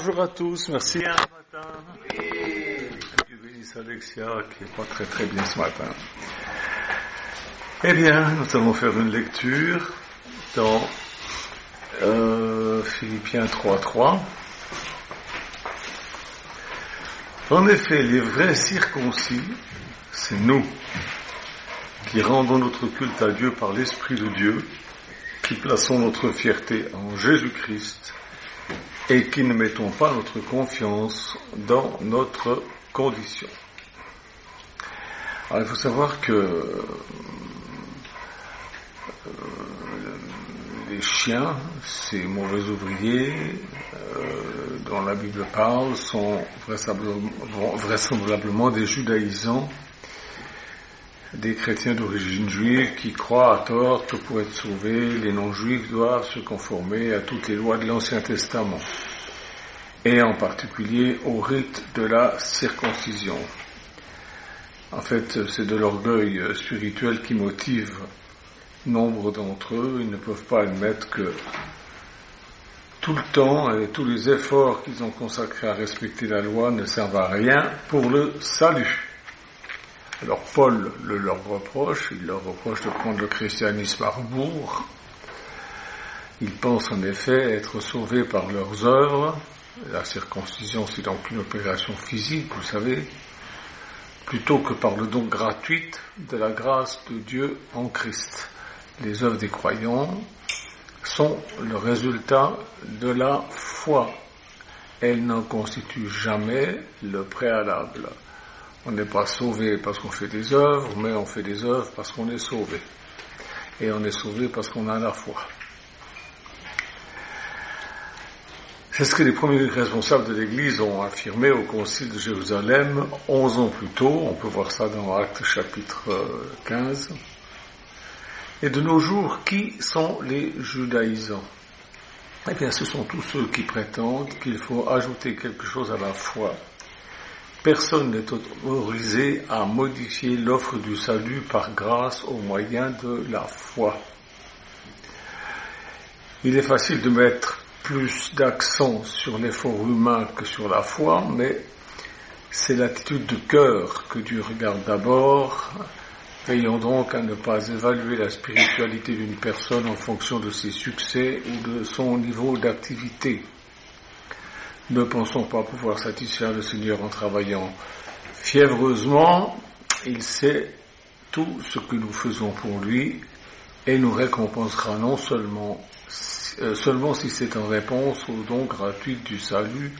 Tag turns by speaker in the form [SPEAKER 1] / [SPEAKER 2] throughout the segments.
[SPEAKER 1] Bonjour à tous, merci ce matin. Dieu bénisse Alexia qui n'est pas très bien ce matin. Eh bien, nous allons faire une lecture dans Philippiens 3.3. En effet, les vrais circoncis, c'est nous qui rendons notre culte à Dieu par l'Esprit de Dieu, qui plaçons notre fierté en Jésus-Christ et qui ne mettons pas notre confiance dans notre condition. Alors il faut savoir que les chiens, ces mauvais ouvriers dont la Bible parle, sont vraisemblablement des judaïsants, des chrétiens d'origine juive qui croient à tort que pour être sauvés, les non-juifs doivent se conformer à toutes les lois de l'Ancien Testament, et en particulier au rite de la circoncision. En fait, c'est de l'orgueil spirituel qui motive nombre d'entre eux. Ils ne peuvent pas admettre que tout le temps et tous les efforts qu'ils ont consacrés à respecter la loi ne servent à rien pour le salut. Alors Paul leur reproche, il leur reproche de prendre le christianisme à rebours. Ils pensent en effet être sauvés par leurs œuvres. La circoncision, c'est donc une opération physique, vous savez, plutôt que par le don gratuit de la grâce de Dieu en Christ. Les œuvres des croyants sont le résultat de la foi. Elles n'en constituent jamais le préalable. On n'est pas sauvé parce qu'on fait des œuvres, mais on fait des œuvres parce qu'on est sauvé. Et on est sauvé parce qu'on a la foi. C'est ce que les premiers responsables de l'Église ont affirmé au Concile de Jérusalem 11 ans plus tôt. On peut voir ça dans Actes chapitre 15. Et de nos jours, qui sont les judaïsants ? Eh bien, ce sont tous ceux qui prétendent qu'il faut ajouter quelque chose à la foi. Personne n'est autorisé à modifier l'offre du salut par grâce au moyen de la foi. Il est facile de mettre plus d'accent sur l'effort humain que sur la foi, mais c'est l'attitude de cœur que Dieu regarde d'abord. Veillons donc à ne pas évaluer la spiritualité d'une personne en fonction de ses succès ou de son niveau d'activité. Ne pensons pas pouvoir satisfaire le Seigneur en travaillant fiévreusement. Il sait tout ce que nous faisons pour lui et nous récompensera non seulement si c'est en réponse au don gratuit du salut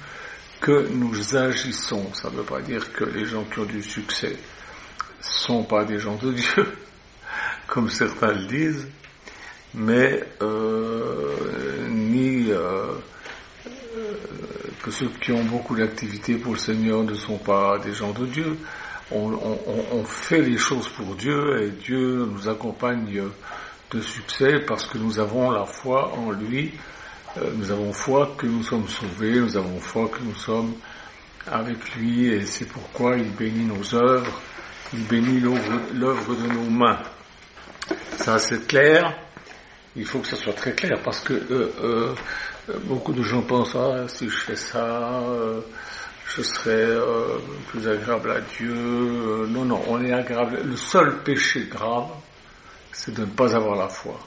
[SPEAKER 1] que nous agissons. Ça ne veut pas dire que les gens qui ont du succès sont pas des gens de Dieu, comme certains le disent, mais que ceux qui ont beaucoup d'activités pour le Seigneur ne sont pas des gens de Dieu. On fait les choses pour Dieu et Dieu nous accompagne de succès parce que nous avons la foi en lui. Nous avons foi que nous sommes sauvés, nous avons foi que nous sommes avec lui et c'est pourquoi il bénit nos œuvres, il bénit l'œuvre de nos mains. Ça c'est clair. Il faut que ça soit très clair parce que beaucoup de gens pensent si je fais ça, je serai plus agréable à Dieu. Non, on est agréable. Le seul péché grave, c'est de ne pas avoir la foi.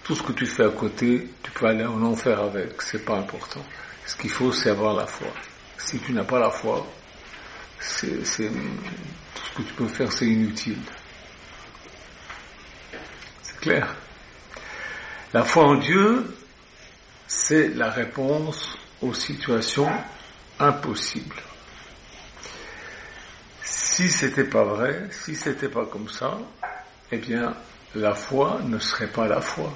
[SPEAKER 1] Tout ce que tu fais à côté, tu peux aller en enfer avec. C'est pas important. Ce qu'il faut, c'est avoir la foi. Si tu n'as pas la foi, tout ce que tu peux faire, c'est inutile. C'est clair. La foi en Dieu, c'est la réponse aux situations impossibles. Si c'était pas vrai, si c'était pas comme ça, eh bien, la foi ne serait pas la foi.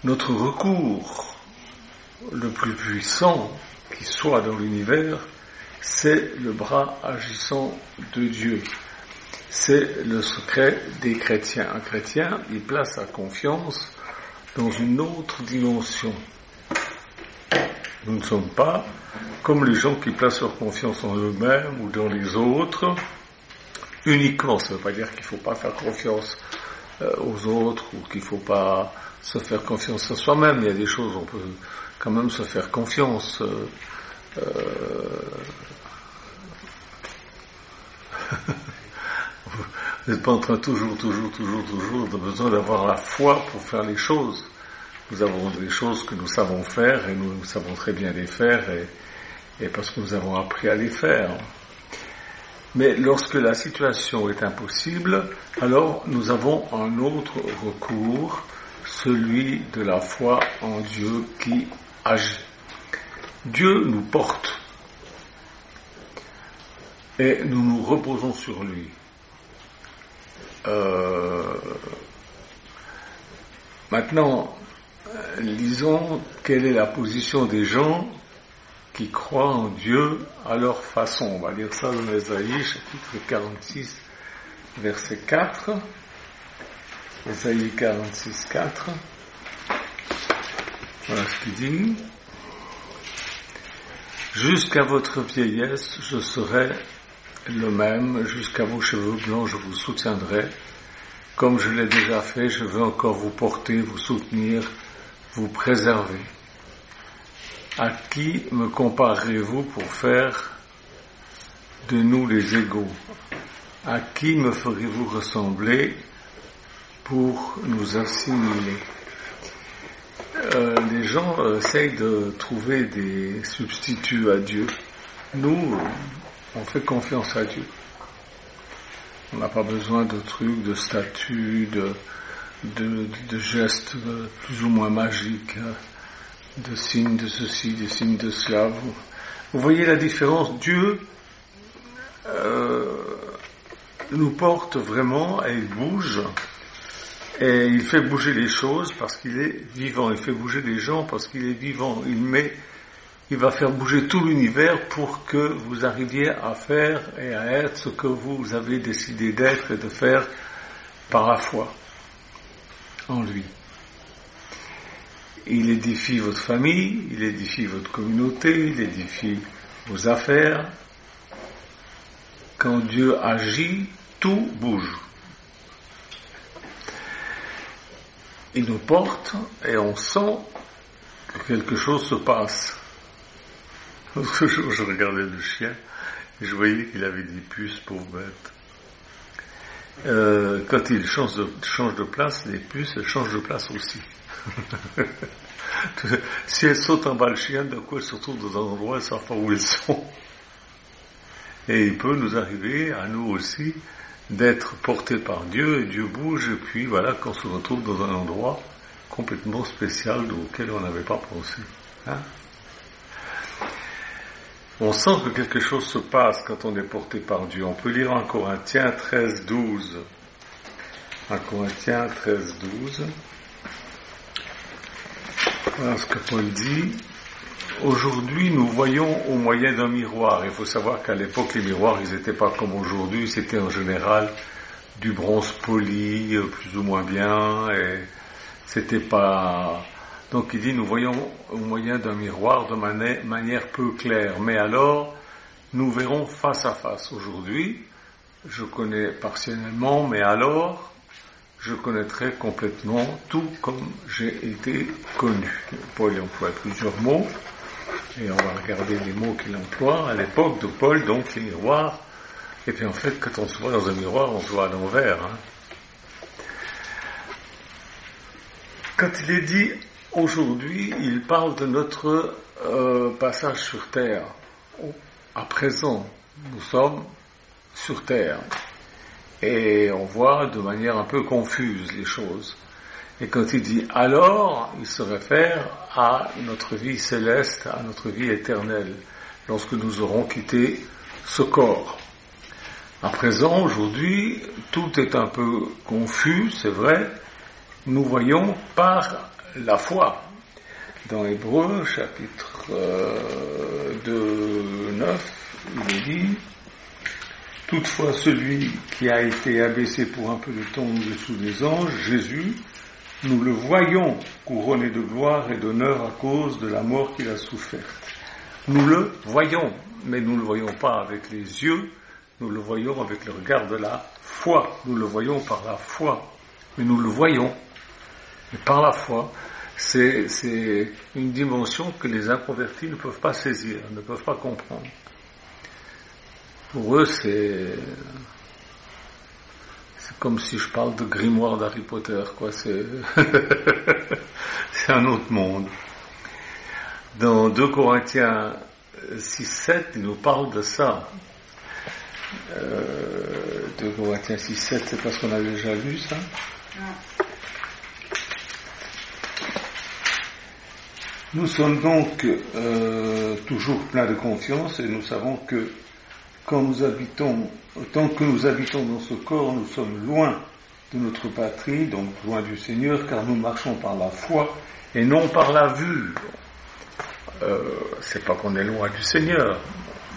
[SPEAKER 1] Notre recours le plus puissant qui soit dans l'univers, c'est le bras agissant de Dieu. C'est le secret des chrétiens. Un chrétien, il place sa confiance dans une autre dimension. Nous ne sommes pas comme les gens qui placent leur confiance en eux-mêmes ou dans les autres uniquement. Ça ne veut pas dire qu'il ne faut pas faire confiance aux autres ou qu'il ne faut pas se faire confiance à soi-même. Il y a des choses, on peut quand même se faire confiance. Vous n'êtes pas en train toujours de besoin d'avoir la foi pour faire les choses. Nous avons des choses que nous savons faire et nous savons très bien les faire et parce que nous avons appris à les faire. Mais lorsque la situation est impossible, alors nous avons un autre recours, celui de la foi en Dieu qui agit. Dieu nous porte et nous nous reposons sur lui. Maintenant, lisons quelle est la position des gens qui croient en Dieu à leur façon. On va lire ça dans Ésaïe, chapitre 46, verset 4. Ésaïe 46, 4. Voilà ce qu'il dit. Jusqu'à votre vieillesse, je serai le même, jusqu'à vos cheveux blancs, je vous soutiendrai. Comme je l'ai déjà fait, je veux encore vous porter, vous soutenir, vous préserver. À qui me comparerez-vous pour faire de nous les égaux? À qui me ferez-vous ressembler pour nous assimiler? Les gens essayent de trouver des substituts à Dieu. Nous, on fait confiance à Dieu. On n'a pas besoin de trucs, de statuts, de gestes plus ou moins magiques, de signes de ceci, de signes de cela. Vous voyez la différence? Dieu nous porte vraiment et il bouge. Et il fait bouger les choses parce qu'il est vivant. Il fait bouger les gens parce qu'il est vivant. Il va faire bouger tout l'univers pour que vous arriviez à faire et à être ce que vous avez décidé d'être et de faire par la foi en lui. Il édifie votre famille, il édifie votre communauté, il édifie vos affaires. Quand Dieu agit, tout bouge. Il nous porte et on sent que quelque chose se passe. L'autre jour, je regardais le chien et je voyais qu'il avait des puces, pauvre bête. Quand il change de place, les puces, elles changent de place aussi. Si elles sautent en bas le chien, d'un coup elles se retrouvent dans un endroit, elles ne savent pas où elles sont. Et il peut nous arriver, à nous aussi, d'être portés par Dieu, et Dieu bouge, et puis voilà, qu'on se retrouve dans un endroit complètement spécial auquel on n'avait pas pensé. On sent que quelque chose se passe quand on est porté par Dieu. On peut lire en Corinthiens 13, 12. En Corinthiens 13, 12. Voilà ce que Paul dit. Aujourd'hui, nous voyons au moyen d'un miroir. Il faut savoir qu'à l'époque, les miroirs, ils n'étaient pas comme aujourd'hui. C'était en général du bronze poli, plus ou moins bien, et c'était pas... Donc il dit, nous voyons au moyen d'un miroir de manière peu claire. Mais alors, nous verrons face à face. Aujourd'hui, je connais partiellement, mais alors, je connaîtrai complètement tout comme j'ai été connu. Paul emploie plusieurs mots. Et on va regarder les mots qu'il emploie. À l'époque de Paul, donc, les miroirs. Et puis en fait, quand on se voit dans un miroir, on se voit à l'envers. Quand il est dit aujourd'hui, il parle de notre passage sur terre. À présent, nous sommes sur terre. Et on voit de manière un peu confuse les choses. Et quand il dit « alors », il se réfère à notre vie céleste, à notre vie éternelle, lorsque nous aurons quitté ce corps. À présent, aujourd'hui, tout est un peu confus, c'est vrai. Nous voyons par la foi. Dans Hébreux, chapitre 2, 9, il est dit « toutefois, celui qui a été abaissé pour un peu de temps au-dessous des anges, Jésus, nous le voyons couronné de gloire et d'honneur à cause de la mort qu'il a soufferte. » Nous le voyons, mais nous ne le voyons pas avec les yeux, nous le voyons avec le regard de la foi. Nous le voyons par la foi, mais nous le voyons. Et par la foi, c'est une dimension que les inconvertis ne peuvent pas saisir, ne peuvent pas comprendre. Pour eux, c'est comme si je parle de grimoire d'Harry Potter, quoi. C'est un autre monde. Dans 2 Corinthiens 6-7, il nous parle de ça. 2 Corinthiens 6-7, c'est parce qu'on a déjà lu ça. Nous sommes donc toujours pleins de confiance et nous savons que tant que nous habitons dans ce corps, nous sommes loin de notre patrie, donc loin du Seigneur, car nous marchons par la foi et non par la vue. C'est pas qu'on est loin du Seigneur,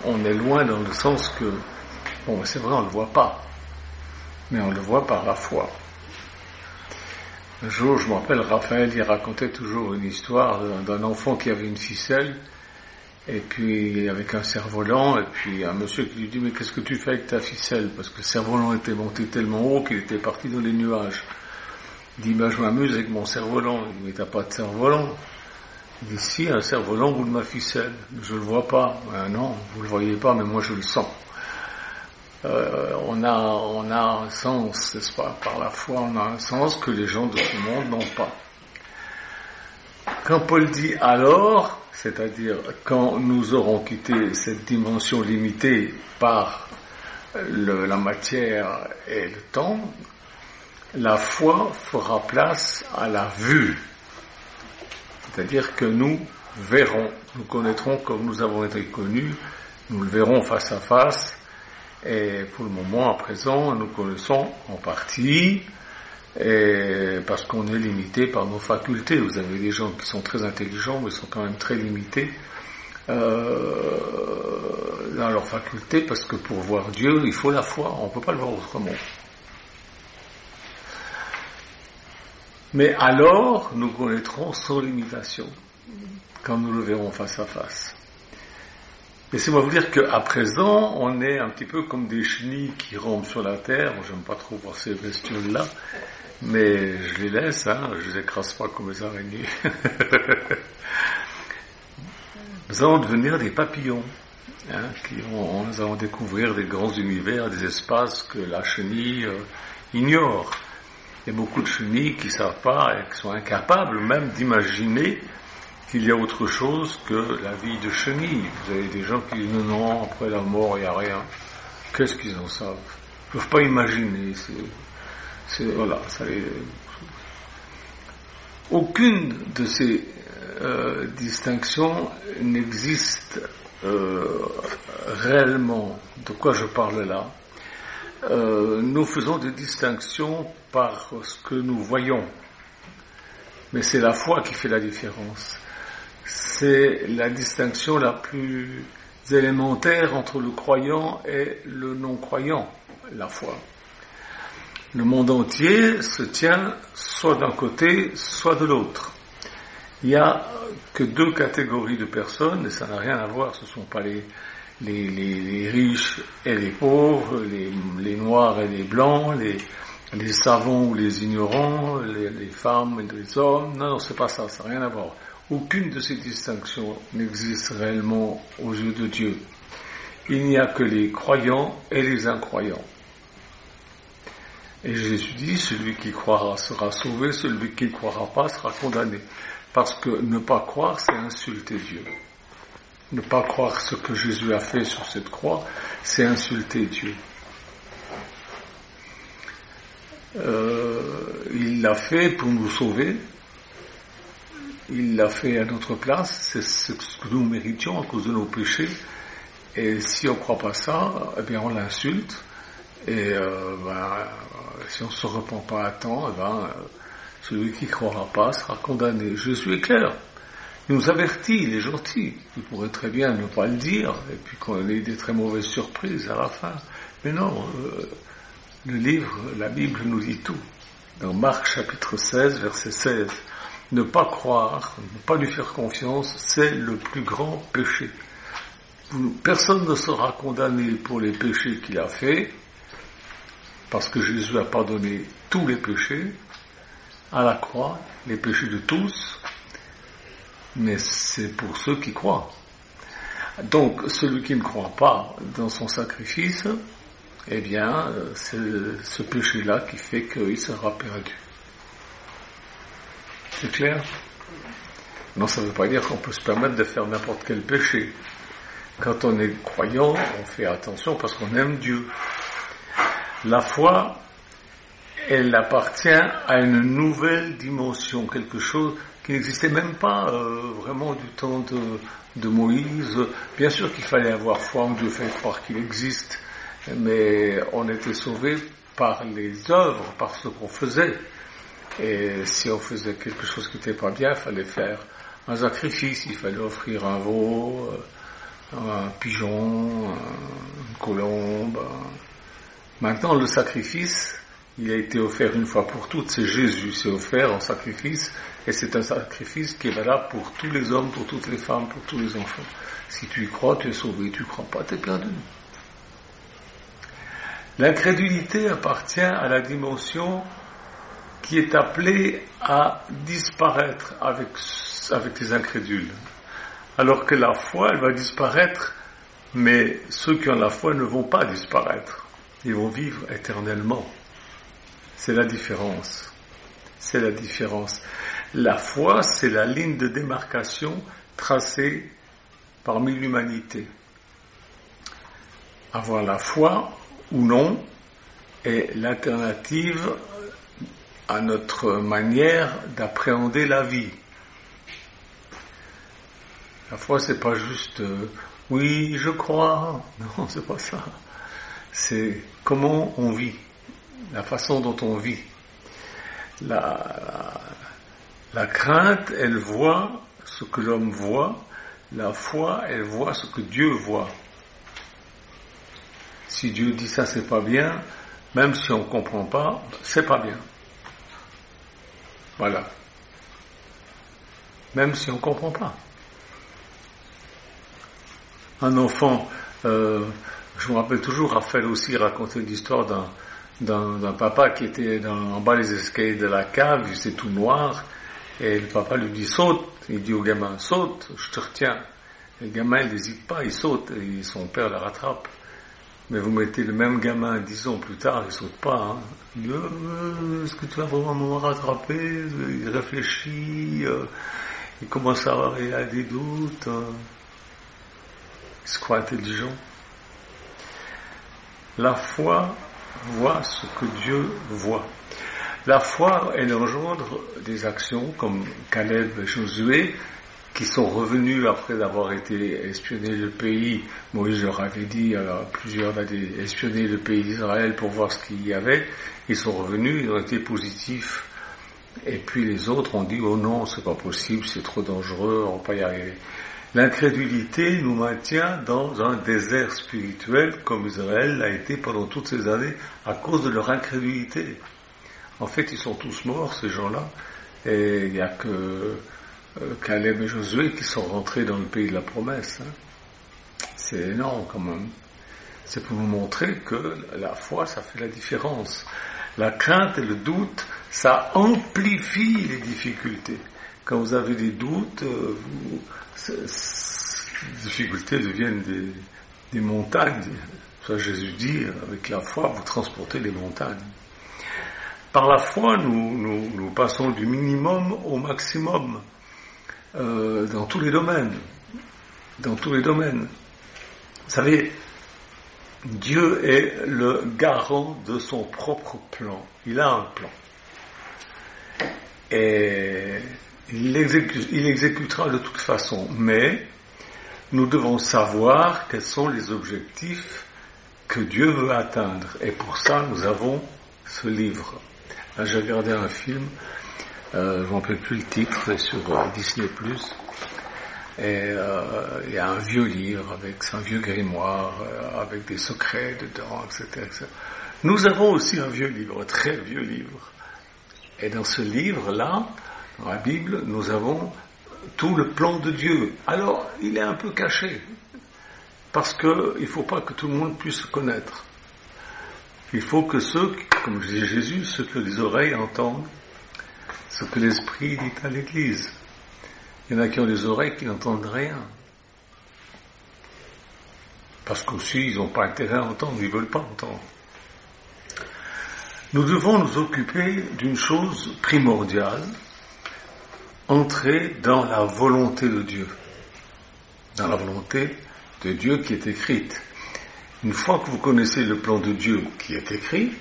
[SPEAKER 1] on est loin dans le sens que, bon, c'est vrai, on le voit pas, mais on le voit par la foi. Un jour, je me rappelle, Raphaël, il racontait toujours une histoire d'un enfant qui avait une ficelle, et puis avec un cerf-volant, et puis un monsieur qui lui dit, mais qu'est-ce que tu fais avec ta ficelle? Parce que le cerf-volant était monté tellement haut qu'il était parti dans les nuages. Il dit, je m'amuse avec mon cerf-volant. Il dit, mais t'as pas de cerf-volant? Il dit, si, un cerf-volant au bout de ma ficelle. Je le vois pas. Non, vous le voyez pas, mais moi je le sens. On a un sens, n'est-ce pas? Par la foi, on a un sens que les gens de ce monde n'ont pas. Quand Paul dit alors, c'est-à-dire quand nous aurons quitté cette dimension limitée par la matière et le temps, la foi fera place à la vue. C'est-à-dire que nous verrons, nous connaîtrons comme nous avons été connus, nous le verrons face à face, et pour le moment, à présent, nous connaissons en partie, et parce qu'on est limité par nos facultés. Vous avez des gens qui sont très intelligents, mais sont quand même très limités dans leurs facultés, parce que pour voir Dieu, il faut la foi, on ne peut pas le voir autrement. Mais alors, nous connaîtrons sans limitation, quand nous le verrons face à face. Laissez-moi vous dire qu'à présent, on est un petit peu comme des chenilles qui rampent sur la terre. Moi, j'aime pas trop voir ces bestioles-là, mais je les laisse, je les écrase pas comme les araignées. Nous allons devenir des papillons, nous allons découvrir des grands univers, des espaces que la chenille ignore. Il y a beaucoup de chenilles qui ne savent pas et qui sont incapables même d'imaginer qu'il y a autre chose que la vie de chenille. Vous avez des gens qui disent non, après la mort, il n'y a rien. Qu'est-ce qu'ils en savent? Ils ne peuvent pas imaginer. Voilà, aucune de ces distinctions n'existe réellement. De quoi je parle là? Nous faisons des distinctions par ce que nous voyons. Mais c'est la foi qui fait la différence. C'est la distinction la plus élémentaire entre le croyant et le non-croyant, la foi. Le monde entier se tient soit d'un côté, soit de l'autre. Il n'y a que 2 catégories de personnes, et ça n'a rien à voir, ce ne sont pas les riches et les pauvres, les noirs et les blancs, les savants ou les ignorants, les femmes et les hommes. Non, c'est pas ça, ça n'a rien à voir. Aucune de ces distinctions n'existe réellement aux yeux de Dieu. Il n'y a que les croyants et les incroyants. Et Jésus dit, celui qui croira sera sauvé, celui qui ne croira pas sera condamné. Parce que ne pas croire, c'est insulter Dieu. Ne pas croire ce que Jésus a fait sur cette croix, c'est insulter Dieu. Il l'a fait pour nous sauver. Il l'a fait à notre place. C'est ce que nous méritions à cause de nos péchés. Et si on ne croit pas ça, eh bien on l'insulte. Et si on ne se repent pas à temps, celui qui ne croira pas sera condamné. Jésus est clair. Il nous avertit, il est gentil. Il pourrait très bien ne pas le dire, et puis qu'on ait des très mauvaises surprises à la fin. Mais non, le livre, la Bible nous dit tout. Dans Marc chapitre 16, verset 16, ne pas croire, ne pas lui faire confiance, c'est le plus grand péché. Personne ne sera condamné pour les péchés qu'il a faits, parce que Jésus a pardonné tous les péchés, à la croix, les péchés de tous, mais c'est pour ceux qui croient. Donc, celui qui ne croit pas dans son sacrifice, eh bien, c'est ce péché-là qui fait qu'il sera perdu. C'est clair? Non, ça ne veut pas dire qu'on peut se permettre de faire n'importe quel péché. Quand on est croyant, on fait attention parce qu'on aime Dieu. La foi, elle appartient à une nouvelle dimension, quelque chose qui n'existait même pas vraiment du temps de Moïse. Bien sûr qu'il fallait avoir foi en Dieu, il fallait croire qu'il existe, mais on était sauvé par les œuvres, par ce qu'on faisait. Et si on faisait quelque chose qui n'était pas bien, il fallait faire un sacrifice, il fallait offrir un veau, un pigeon, une colombe. Maintenant, le sacrifice, il a été offert une fois pour toutes, c'est Jésus, c'est offert en sacrifice, et c'est un sacrifice qui est valable pour tous les hommes, pour toutes les femmes, pour tous les enfants. Si tu y crois, tu es sauvé, tu ne crois pas, tu es perdu. L'incrédulité appartient à la dimension qui est appelée à disparaître avec les incrédules. Alors que la foi, elle va disparaître, mais ceux qui ont la foi ne vont pas disparaître. Ils vont vivre éternellement. C'est la différence. C'est la différence. La foi, c'est la ligne de démarcation tracée parmi l'humanité. Avoir la foi ou non est l'alternative à notre manière d'appréhender la vie. La foi, c'est pas juste oui, je crois. Non, c'est pas ça. C'est comment on vit, la façon dont on vit. La crainte, elle voit ce que l'homme voit. La foi, elle voit ce que Dieu voit. Si Dieu dit ça, c'est pas bien, même si on comprend pas, c'est pas bien. Voilà. Même si on comprend pas. Un enfant, je me rappelle toujours, Raphaël aussi racontait l'histoire d'un papa qui était en bas des escaliers de la cave, il était tout noir, et le papa lui dit saute, il dit au gamin saute, je te retiens. Et le gamin il n'hésite pas, il saute, et son père le rattrape. Mais vous mettez le même gamin 10 ans plus tard, il saute pas. Hein. Il dit est-ce que tu vas vraiment me rattraper? Il réfléchit, il commence à avoir des doutes. Il se croit intelligent. La foi voit ce que Dieu voit. La foi, elle engendre des actions comme Caleb et Josué, qui sont revenus après avoir été espionnés le pays. Moïse leur avait dit à plusieurs d'aller espionner le pays d'Israël pour voir ce qu'il y avait. Ils sont revenus, ils ont été positifs. Et puis les autres ont dit oh non, c'est pas possible, c'est trop dangereux, on va pas y arriver. L'incrédulité nous maintient dans un désert spirituel comme Israël l'a été pendant toutes ces années à cause de leur incrédulité. En fait, ils sont tous morts, ces gens-là, et il n'y a que Caleb et Josué qui sont rentrés dans le pays de la promesse. C'est énorme quand même. C'est pour nous montrer que la foi, ça fait la différence. La crainte et le doute, ça amplifie les difficultés. Quand vous avez des doutes, les difficultés deviennent des montagnes. Ça, Jésus dit, avec la foi, vous transportez les montagnes. Par la foi, nous passons du minimum au maximum, dans tous les domaines. Dans tous les domaines. Vous savez, Dieu est le garant de son propre plan. Il a un plan. Et il exécutera de toute façon. Mais nous devons savoir quels sont les objectifs que Dieu veut atteindre. Et pour ça, nous avons ce livre. Là, j'ai regardé un film, je ne me rappelle plus le titre, c'est sur Disney+. Et il y a un vieux livre, c'est un vieux grimoire, avec des secrets dedans, etc., etc. Nous avons aussi un vieux livre, un très vieux livre. Et dans ce livre-là, dans la Bible, nous avons tout le plan de Dieu. Alors, il est un peu caché, parce que il ne faut pas que tout le monde puisse le connaître. Il faut que ceux, comme dit Jésus, ceux qui ont des oreilles entendent ce que l'Esprit dit à l'Église. Il y en a qui ont des oreilles qui n'entendent rien. Parce qu'aussi, ils n'ont pas intérêt à entendre, ils ne veulent pas entendre. Nous devons nous occuper d'une chose primordiale, entrer dans la volonté de Dieu. Dans la volonté de Dieu qui est écrite. Une fois que vous connaissez le plan de Dieu qui est écrit,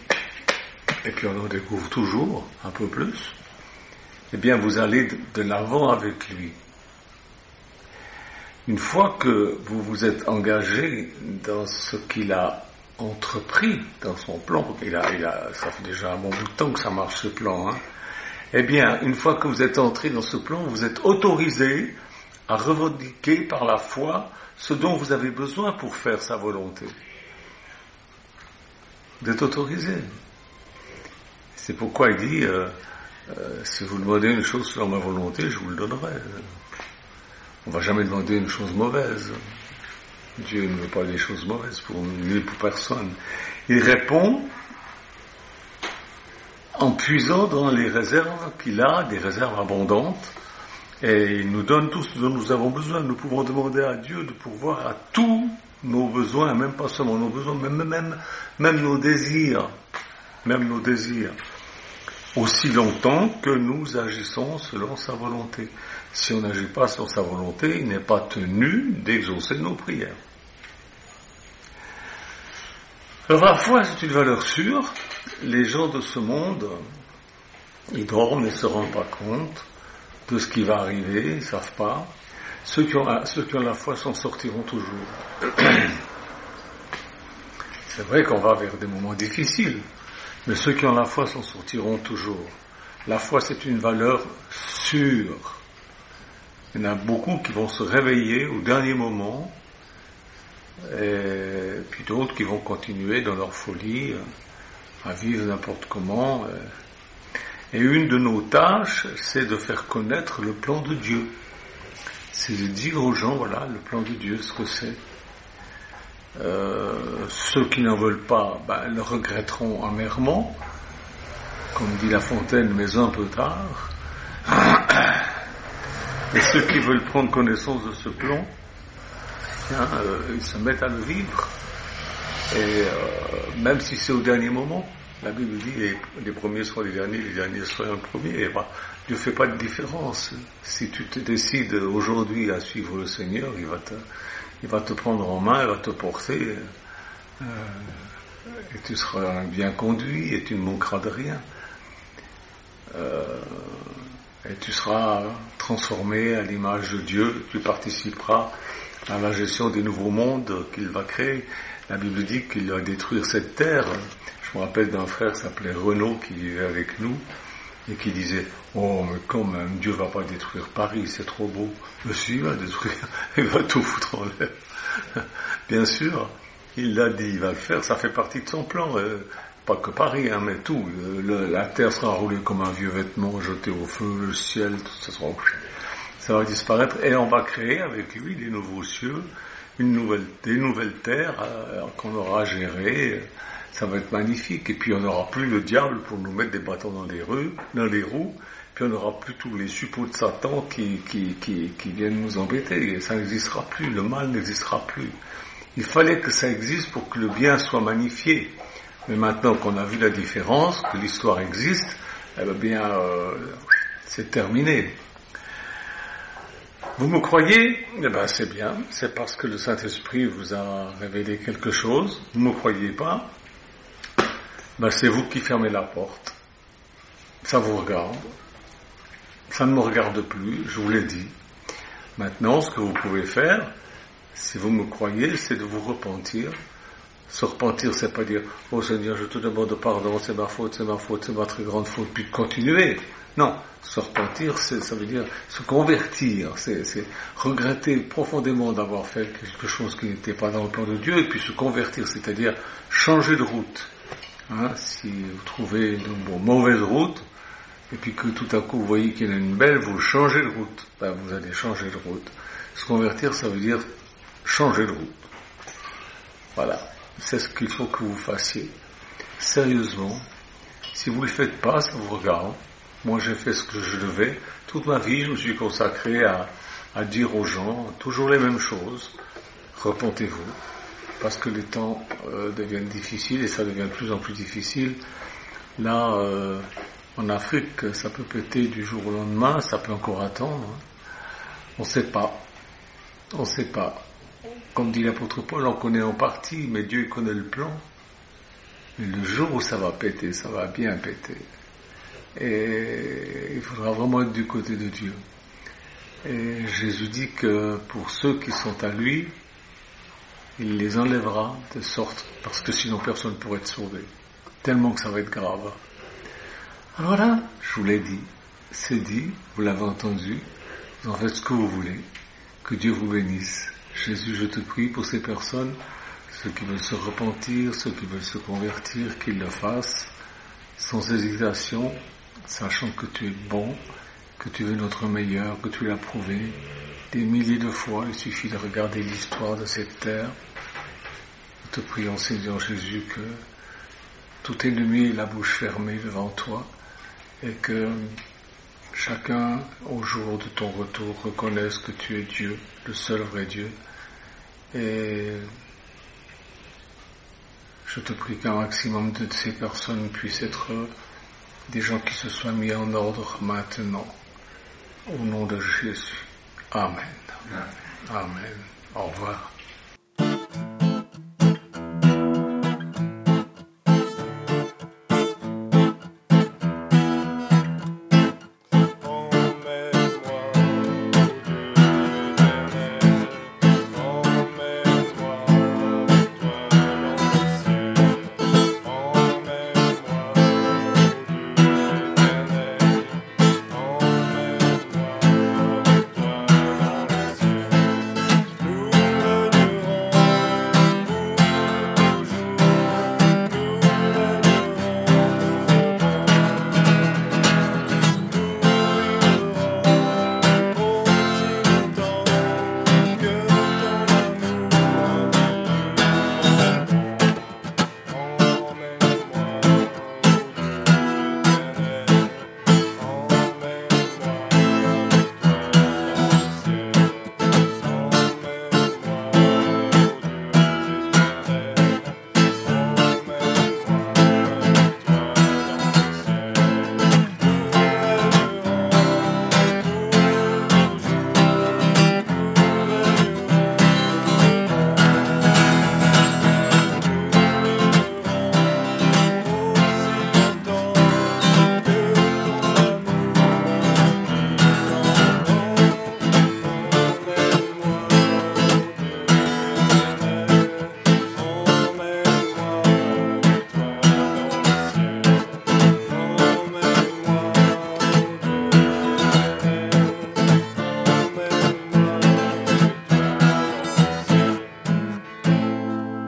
[SPEAKER 1] et puis on en découvre toujours un peu plus, eh bien vous allez de l'avant avec lui. Une fois que vous vous êtes engagé dans ce qu'il a entrepris dans son plan, ça fait déjà un bon bout de temps que ça marche ce plan, eh bien, une fois que vous êtes entré dans ce plan, vous êtes autorisé à revendiquer par la foi ce dont vous avez besoin pour faire sa volonté. Vous êtes autorisé. C'est pourquoi il dit, si vous demandez une chose selon ma volonté, je vous le donnerai. On ne va jamais demander une chose mauvaise. Dieu ne veut pas des choses mauvaises pour nous, ni pour personne. Il répond en puisant dans les réserves qu'il a, des réserves abondantes, et il nous donne tout ce dont nous avons besoin. Nous pouvons demander à Dieu de pourvoir à tous nos besoins, même pas seulement nos besoins, même nos désirs, aussi longtemps que nous agissons selon sa volonté. Si on n'agit pas selon sa volonté, il n'est pas tenu d'exaucer nos prières. Alors la foi, c'est une valeur sûre. Les gens de ce monde, ils dorment et ne se rendent pas compte de ce qui va arriver, ils ne savent pas. Ceux qui ont la foi s'en sortiront toujours. C'est vrai qu'on va vers des moments difficiles, mais ceux qui ont la foi s'en sortiront toujours. La foi, c'est une valeur sûre. Il y en a beaucoup qui vont se réveiller au dernier moment, et puis d'autres qui vont continuer dans leur folie à vivre n'importe comment. Et une de nos tâches, c'est de faire connaître le plan de Dieu. C'est de dire aux gens, voilà, le plan de Dieu, ce que c'est. Ceux qui n'en veulent pas, le regretteront amèrement, comme dit La Fontaine, mais un peu tard. Et ceux qui veulent prendre connaissance de ce plan, ils se mettent à le vivre. Et même si c'est au dernier moment, la Bible dit les premiers seront les derniers seront les premiers. Et Dieu ne fait pas de différence. Si tu te décides aujourd'hui à suivre le Seigneur, il va te prendre en main, il va te porter, et tu seras bien conduit, et tu ne manqueras de rien. Et tu seras transformé à l'image de Dieu, tu participeras à la gestion des nouveaux mondes qu'il va créer. La Bible dit qu'il va détruire cette terre. Je me rappelle d'un frère qui s'appelait Renaud qui vivait avec nous et qui disait « Oh, mais quand même, Dieu va pas détruire Paris, c'est trop beau. » Mais si, il va détruire, il va tout foutre en l'air. Bien sûr, il l'a dit, il va le faire, ça fait partie de son plan. Pas que Paris, mais tout. La terre sera roulée comme un vieux vêtement, jeté au feu, le ciel, tout ça va disparaître, et on va créer avec lui des nouveaux cieux, des nouvelles terres qu'on aura gérées. Ça va être magnifique, et puis on n'aura plus le diable pour nous mettre des bâtons dans les roues, puis on n'aura plus tous les suppôts de Satan qui viennent nous embêter, et ça n'existera plus, le mal n'existera plus. Il fallait que ça existe pour que le bien soit magnifié. Mais maintenant qu'on a vu la différence, que l'histoire existe, c'est terminé. Vous me croyez? C'est bien, c'est parce que le Saint-Esprit vous a révélé quelque chose. Vous ne me croyez pas? C'est vous qui fermez la porte. Ça vous regarde. Ça ne me regarde plus, je vous l'ai dit. Maintenant, ce que vous pouvez faire, si vous me croyez, c'est de vous repentir. Se repentir, c'est pas dire « Oh Seigneur, je te demande pardon, c'est ma faute, c'est ma très grande faute », puis de continuer. Non, se repentir, ça veut dire se convertir, c'est regretter profondément d'avoir fait quelque chose qui n'était pas dans le plan de Dieu, et puis se convertir, c'est-à-dire changer de route. Si vous trouvez une mauvaise route, et puis que tout à coup vous voyez qu'il y en a une belle, vous changez de route. Vous allez changer de route. Se convertir, ça veut dire changer de route. Voilà. C'est ce qu'il faut que vous fassiez. Sérieusement. Si vous ne le faites pas, ça vous regarde. Moi, j'ai fait ce que je devais. Toute ma vie, je me suis consacré à dire aux gens toujours les mêmes choses. Repentez-vous. Parce que les temps deviennent difficiles et ça devient de plus en plus difficile. Là, en Afrique, ça peut péter du jour au lendemain, ça peut encore attendre. On ne sait pas. On ne sait pas. Comme dit l'apôtre Paul, on connaît en partie, mais Dieu connaît le plan. Mais le jour où ça va péter, ça va bien péter. Et il faudra vraiment être du côté de Dieu. Et Jésus dit que pour ceux qui sont à lui, il les enlèvera de sorte, parce que sinon personne ne pourrait être sauvé. Tellement que ça va être grave. Alors là, je vous l'ai dit, c'est dit, vous l'avez entendu, vous en faites ce que vous voulez, que Dieu vous bénisse. Jésus, je te prie pour ces personnes, ceux qui veulent se repentir, ceux qui veulent se convertir, qu'ils le fassent, sans hésitation, sachant que tu es bon, que tu veux notre meilleur, que tu l'as prouvé, des milliers de fois, il suffit de regarder l'histoire de cette terre. Nous te prions, Seigneur Jésus, que tout ennemi ait la bouche fermée devant toi, et que chacun, au jour de ton retour, reconnaisse que tu es Dieu, le seul vrai Dieu. Et je te prie qu'un maximum de ces personnes puissent être des gens qui se soient mis en ordre maintenant. Au nom de Jésus. Amen. Amen. Au revoir.